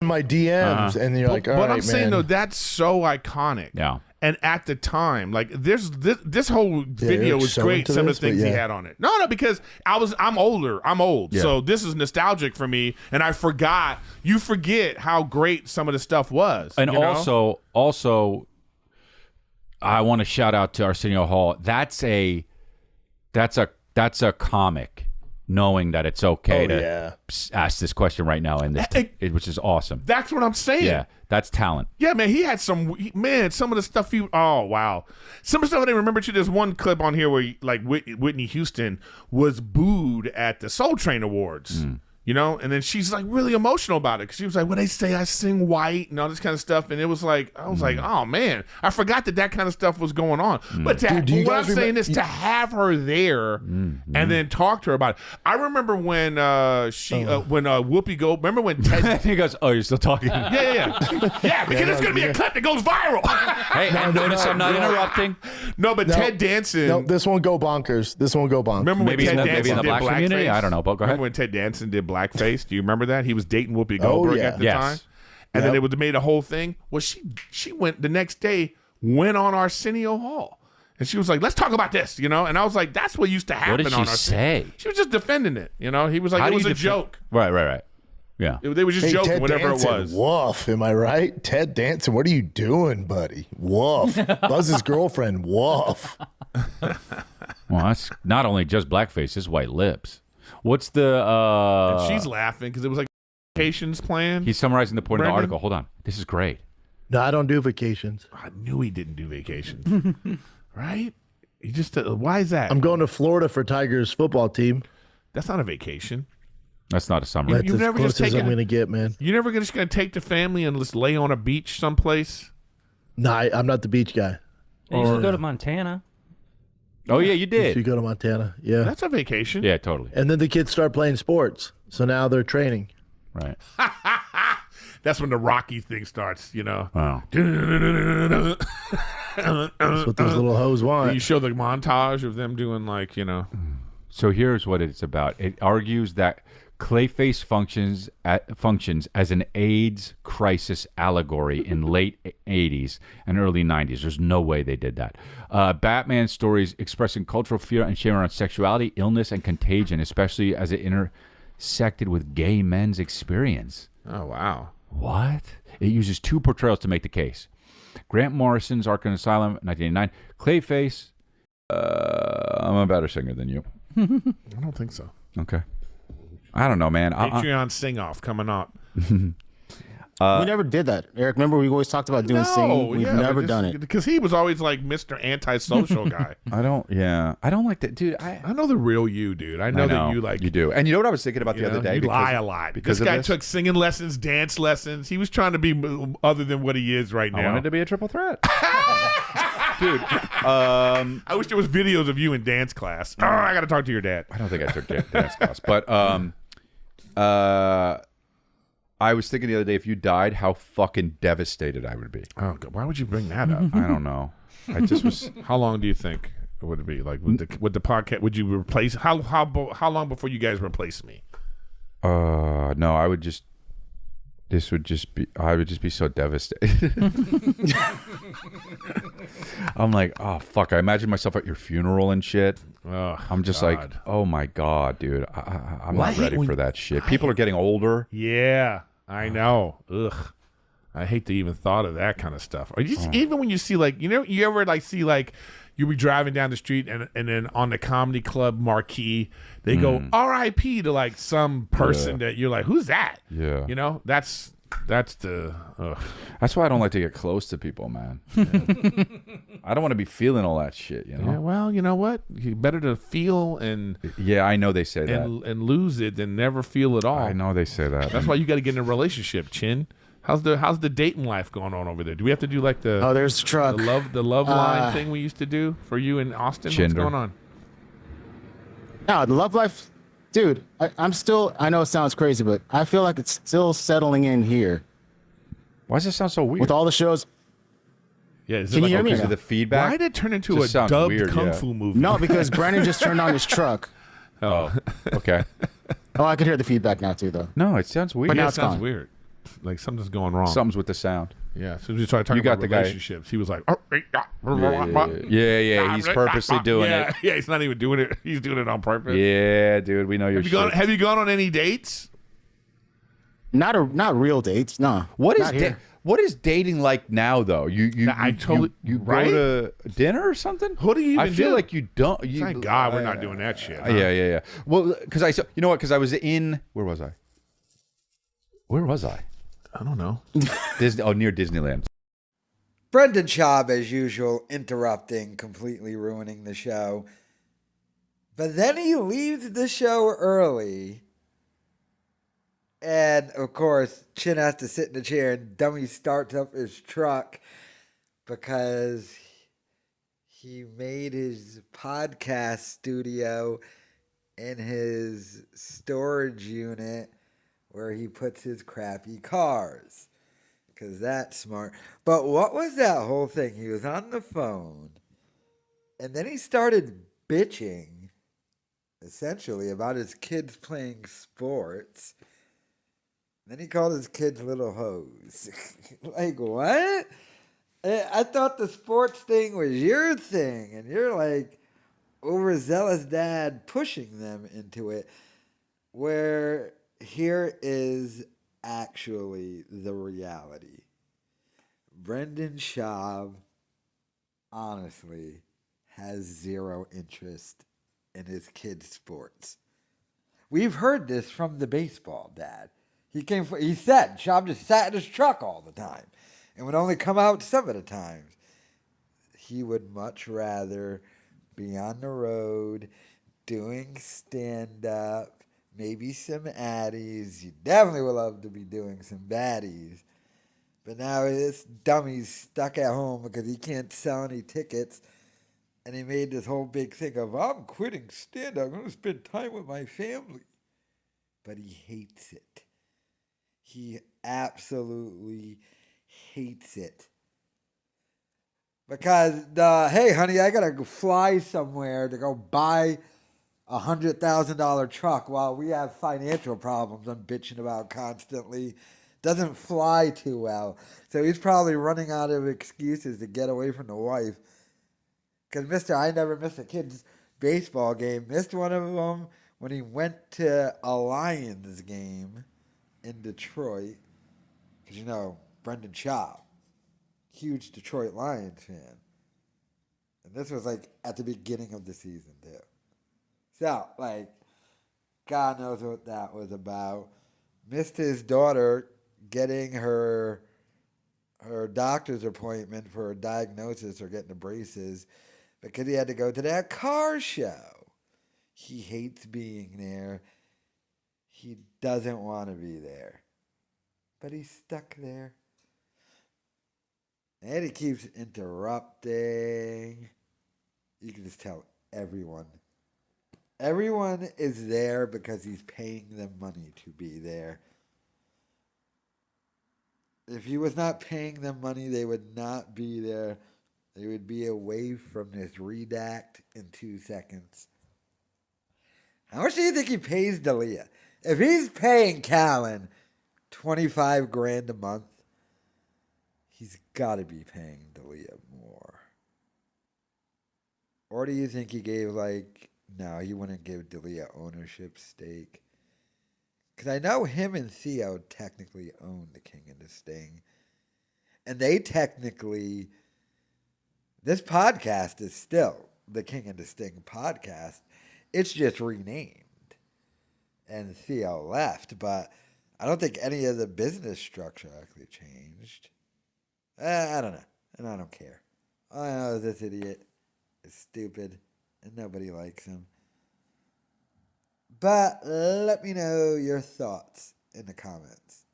my DMs, and you're like, all right, But I'm saying man. though, that's so iconic. Yeah. And at the time, like this whole video was so great. into Some this, of the things but he yeah. had on it. No, because I'm older. I'm old, Yeah. so this is nostalgic for me. And I forgot. You forget how great some of the stuff was. And you know? also, I want to shout out to Arsenio Hall. That's a comic, knowing that it's okay to ask this question right now, and which is awesome. That's what I'm saying. Yeah, that's talent. Yeah, man, he had some of the stuff oh, wow. Some of the stuff I remember too, there's one clip on here where like Whitney Houston was booed at the Soul Train Awards. You know, and then she's like really emotional about it because she was like, "When they say I sing white and all this kind of stuff," and it was like, I was like, "Oh man, I forgot that kind of stuff was going on." But what I'm saying is to have her there and then talk to her about it. I remember when when Whoopi Goldberg. Remember when Ted? He goes, "Oh, you're still talking?" Yeah, because it's gonna be a clip that goes viral. Hey, notice I'm not interrupting. No, but Ted Danson. No, this won't go bonkers. This won't go bonkers. Remember when Ted Danson maybe in the did black community? blackface? I don't know, but go ahead. Remember when Ted Danson did blackface? Do you remember that? He was dating Whoopi Goldberg at the time. And then they would made a whole thing. Well, she went the next day, went on Arsenio Hall. And she was like, "Let's talk about this," you know? And I was like, that's what used to happen. What did she say? She was just defending it, you know? He was like, it was a joke. Right. Yeah. They were just joking, Ted whatever Danson, it was. Woof, am I right? Ted Danson, what are you doing, buddy? Woof. Buzz's girlfriend, woof. Well, that's not only just blackface, it's white lips. What's the and she's laughing because it was like vacations planned. He's summarizing the point of the Brendan? article. Hold on. This is great. No, I don't do vacations. I knew he didn't do vacations. Right? He just why is that? I'm going to Florida for Tigers football team. That's not a vacation. That's not a summary. That's You've as never close just as taken- I'm going to get, man. You're never just going to take the family and just lay on a beach someplace? No, I'm not the beach guy. They used to go to Montana. Oh, yeah, you If did. you go to Montana, yeah. That's a vacation. Yeah, totally. And then the kids start playing sports. So now they're training. Right. That's when the Rocky thing starts, you know. Wow. That's what those little hoes You want. show the montage of them doing like, you know. So here's what it's about. It argues that Clayface functions as an AIDS crisis allegory in late 80s and early 90s. There's no way they did that. Batman stories expressing cultural fear and shame around sexuality, illness, and contagion, especially as it intersected with gay men's experience. Oh, wow. What? It uses two portrayals to make the case. Grant Morrison's Arkham Asylum, 1989. Clayface, I'm a better singer than you. I don't think so. Okay. I don't know, man. Patreon sing-off coming up. We never did that, Eric. Remember, we always talked about doing singing. We've never done it. Because he was always like Mr. Antisocial guy. I don't like that. Dude, I know the real you, dude. I know that you like... You do. And you know what I was thinking about the other day? You lie a lot. Because this guy of took singing lessons, dance lessons. He was trying to be other than what he is right now. I wanted to be a triple threat. Dude, I wish there was videos of you in dance class. Oh, I got to talk to your dad. I don't think I took dance class. But I was thinking the other day, if you died, how fucking devastated I would be. Oh, God. Why would you bring that up? I don't know. I just was... How long do you think it would be? Like with the podcast, would you replace... How long before you guys replace me? No, I would just... I would just be so devastated. I'm like, oh, fuck. I imagine myself at your funeral and shit. Oh, I'm just God. like, oh, my God, dude. I'm Well, not ready for that shit. People are getting older. Yeah, I know. Ugh. I hate to even thought of that kind of stuff. Or just, even when you see like, you ever like see like you be driving down the street and then on the comedy club marquee they go R.I.P. to like some person that you're like, who's that? Yeah. You know, that's the. That's why I don't like to get close to people, man. I don't want to be feeling all that shit, you know? Yeah, well, you know what? Better to feel and Yeah, I know they say that. and lose it than never feel at all. I know they say that. That's why you got to get in a relationship, Chin. How's the dating life going on over there? Do we have to do like the There's the truck. the love line thing we used to do for you in Austin? Chinder. What's going on? No, the love life, dude. I'm still. I know it sounds crazy, but I feel like it's still settling in here Why does it sound so weird? with all the shows. Yeah, is it Can like, you hear me? Because of the feedback? why did it turn into a Just sounds dubbed weird, kung yeah. fu movie? No, because Brandon just turned on his truck. Oh, okay. Oh, I could hear the feedback now too, though. No, it sounds weird. But now Yeah, it it's sounds gone. weird. Like something's going wrong. Something's with the sound. Yeah. As soon as we started talking You got about the guy. relationships, he was like, Yeah. He's purposely doing it. Yeah, he's not even doing it. He's doing it on purpose. Yeah, dude. We know your shit. Have you gone on any dates? Not real dates. No. What Not is here. what is dating like now though? You Right? go to dinner or something? What do you even I feel do? like you don't. You, Thank God we're not doing that shit. Huh? Yeah. Well, because you know what? Because I was in where was I? I don't know. Near Disneyland. Brendan Schaub, as usual, interrupting, completely ruining the show. But then he leaves the show early. And, of course, Chin has to sit in the chair and Dummy starts up his truck because he made his podcast studio in his storage unit where he puts his crappy cars. Because that's smart. But what was that whole thing? He was on the phone and then he started bitching, essentially, about his kids playing sports. Then he called his kids little hoes. Like, what? I thought the sports thing was your thing, and you're like overzealous dad pushing them into it. Where here is actually the reality. Brendan Schaub, honestly, has zero interest in his kids' sports. We've heard this from the baseball dad. He said Schaub just sat in his truck all the time and would only come out some of the times. He would much rather be on the road doing stand-up, maybe some addies. You definitely would love to be doing some baddies. But now this dummy's stuck at home because he can't sell any tickets. And he made this whole big thing of, I'm quitting stand-up. I'm going to spend time with my family. But he hates it. He absolutely hates it. Because, hey, honey, I got to fly somewhere to go buy a $100,000 truck while we have financial problems I'm bitching about constantly. Doesn't fly too well. So he's probably running out of excuses to get away from the wife. Because I never missed a kid's baseball game. Missed one of them when he went to a Lions game in Detroit. Because, you know, Brendan Schaub, huge Detroit Lions fan. And this was, like, at the beginning of the season, too. So, like, God knows what that was about. Missed his daughter getting her doctor's appointment for a diagnosis or getting the braces because he had to go to that car show. He hates being there. He doesn't want to be there. But he's stuck there. And he keeps interrupting. You can just tell everyone. Everyone is there because he's paying them money to be there. If he was not paying them money, they would not be there. They would be away from this redact in 2 seconds. How much do you think he pays D'Elia? If he's paying Callan $25,000 a month, he's got to be paying D'Elia more. Or do you think he gave no, he wouldn't give D'Elia ownership stake. Because I know him and Theo technically own the King and the Sting. And they technically, this podcast is still the King and the Sting podcast. It's just renamed. And Theo left, but I don't think any of the business structure actually changed. I don't know. And I don't care. All I know is this idiot is stupid and nobody likes him. But let me know your thoughts in the comments.